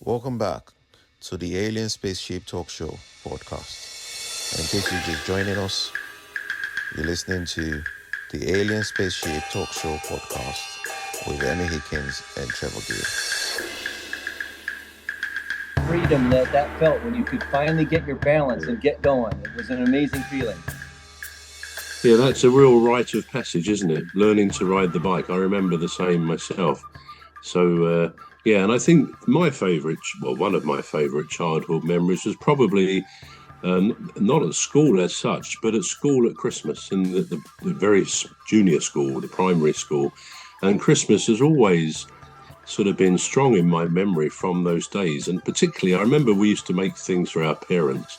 Welcome back to the Alien Spaceship Talkshow podcast. And in case you're just joining us, you're listening to the Alien Spaceship Talkshow podcast with Emmy Hikins and Trevor Gear. Freedom that felt when you could finally get your balance and get going. It was an amazing feeling. Yeah, that's a real rite of passage, isn't it? Learning to ride the bike. I remember the same myself. So, yeah, and I think one of my favourite childhood memories was probably not at school as such, but at school at Christmas, in the very junior school, the primary school. And Christmas has always sort of been strong in my memory from those days. And particularly, I remember we used to make things for our parents.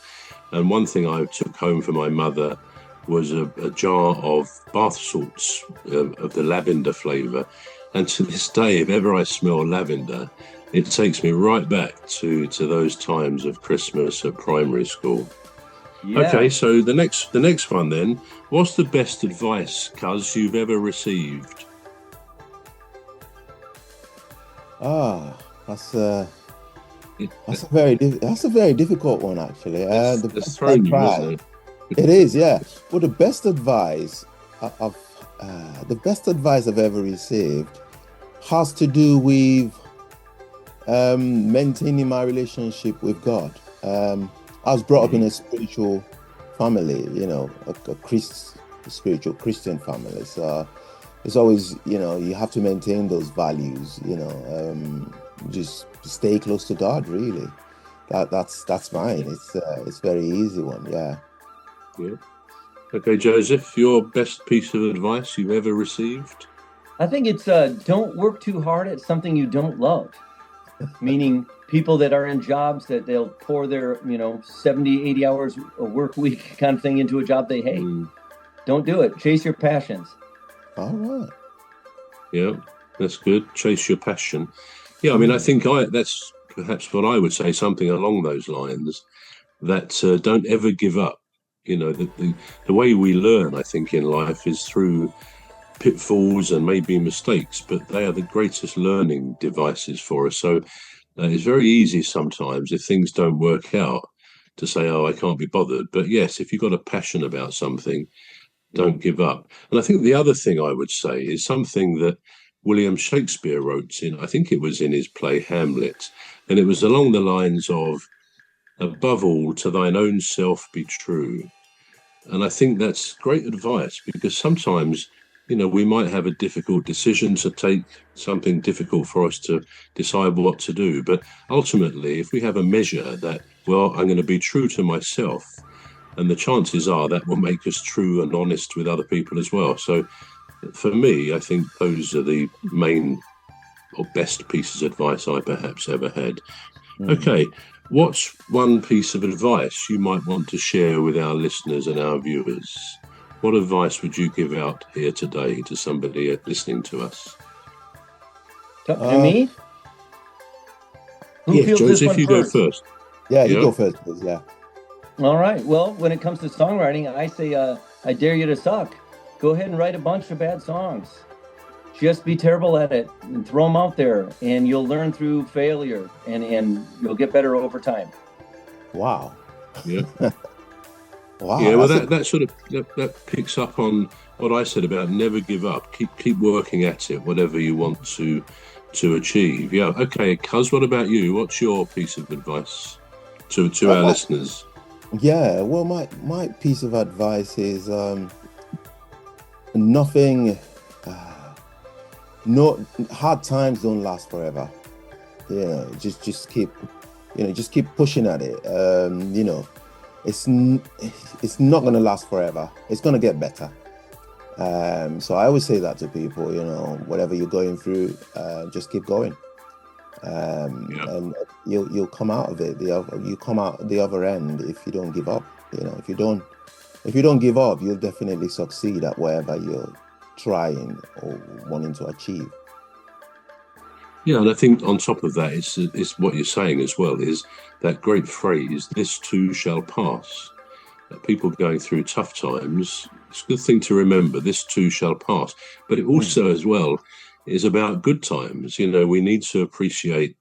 And one thing I took home for my mother was a jar of bath salts of the lavender flavour. And to this day, if ever I smell lavender, it takes me right back to those times of Christmas at primary school. Yeah. Okay, so the next one then, what's the best advice, cuz, you've ever received? That's a very difficult one, actually. It's thrown you, isn't it? It is, yeah. Well, the best advice I've ever received has to do with maintaining my relationship with God. I was brought up in a spiritual family, a spiritual Christian family. So it's always, you have to maintain those values, just stay close to God, really. That's mine. It's very easy one, yeah. Yeah. Okay, Joseph, your best piece of advice you've ever received? I think it's don't work too hard at something you don't love. Meaning people that are in jobs that they'll pour their, 70, 80 hours a work week kind of thing into a job they hate. Don't do it. Chase your passions. All right. Yeah, that's good. Chase your passion. Yeah, I mean, I think that's perhaps what I would say, something along those lines, that don't ever give up. The way we learn, I think, in life is through pitfalls and maybe mistakes, but they are the greatest learning devices for us. So it's very easy sometimes, if things don't work out, to say, I can't be bothered. But yes, if you've got a passion about something, don't give up. And I think the other thing I would say is something that William Shakespeare wrote I think it was in his play Hamlet, and it was along the lines of, above all, to thine own self be true. And I think that's great advice, because sometimes, we might have a difficult decision to take, something difficult for us to decide what to do. But ultimately, if we have a measure that, I'm going to be true to myself, and the chances are that will make us true and honest with other people as well. So for me, I think those are the main or best pieces of advice I perhaps ever had. Okay. What's one piece of advice you might want to share with our listeners and our viewers? What advice would you give out here today to somebody listening to us? To me? Yeah, Joseph, you go first. Yeah, you go first, please. Yeah. All right. Well, when it comes to songwriting, I say I dare you to suck. Go ahead and write a bunch of bad songs. Just be terrible at it and throw them out there, and you'll learn through failure, and you'll get better over time. Wow. Yeah. Wow. Yeah. Well, that sort of that picks up on what I said about never give up. Keep working at it, whatever you want to achieve. Yeah. Okay, cuz, what about you? What's your piece of advice to our listeners? Yeah. Well, my piece of advice is nothing. No, hard times don't last forever. Just keep pushing at it. It's not going to last forever. It's going to get better. So I always say that to people. Whatever you're going through, just keep going, and you'll come out of it. You come out the other end if you don't give up. If you don't give up, you'll definitely succeed at whatever you're trying or wanting to achieve. Yeah, and I think on top of that, it's what you're saying as well, is that great phrase, this too shall pass. People going through tough times, it's a good thing to remember, this too shall pass. But it also as well is about good times. We need to appreciate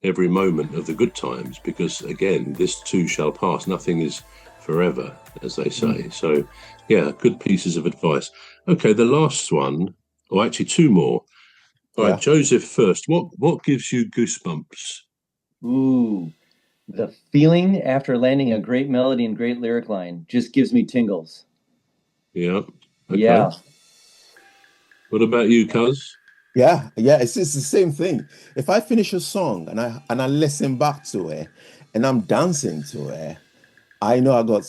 every moment of the good times, because again, this too shall pass. Nothing is forever, as they say. So, yeah, good pieces of advice. Okay, the last one, or actually two more. All right, Joseph first. What gives you goosebumps? Ooh, the feeling after landing a great melody and great lyric line just gives me tingles. Yeah. Okay. Yeah. What about you, Cuz? Yeah, it's the same thing. If I finish a song and I listen back to it and I'm dancing to it, I know I got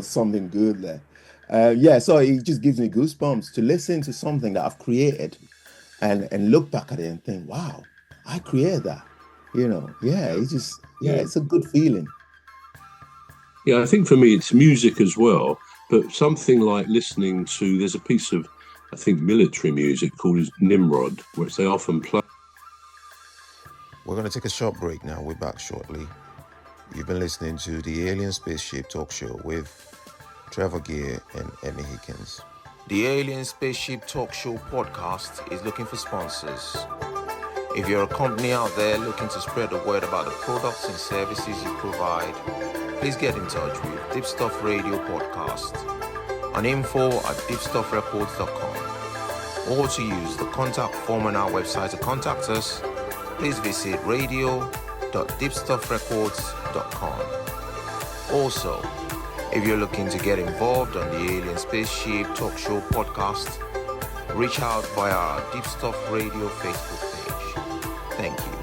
something good there. So it just gives me goosebumps to listen to something that I've created and look back at it and think, wow, I created that. It's a good feeling. Yeah, I think for me it's music as well, but something like listening to, there's a piece of, I think, military music called Nimrod, which they often play. We're going to take a short break now. We're back shortly. You've been listening to the Alien Spaceship Talk Show with Trevor Gear and Emmy Hikins. The Alien Spaceship Talk Show podcast is looking for sponsors. If you're a company out there looking to spread the word about the products and services you provide, please get in touch with Deepstuff Radio Podcast on info@deepstuffrecords.com, or to use the contact form on our website to contact us, please visit radio.deepstuffrecords.com. Also, if you're looking to get involved on the Alien Spaceship Talk Show podcast, reach out via our Deepstuff Radio Facebook page. Thank you.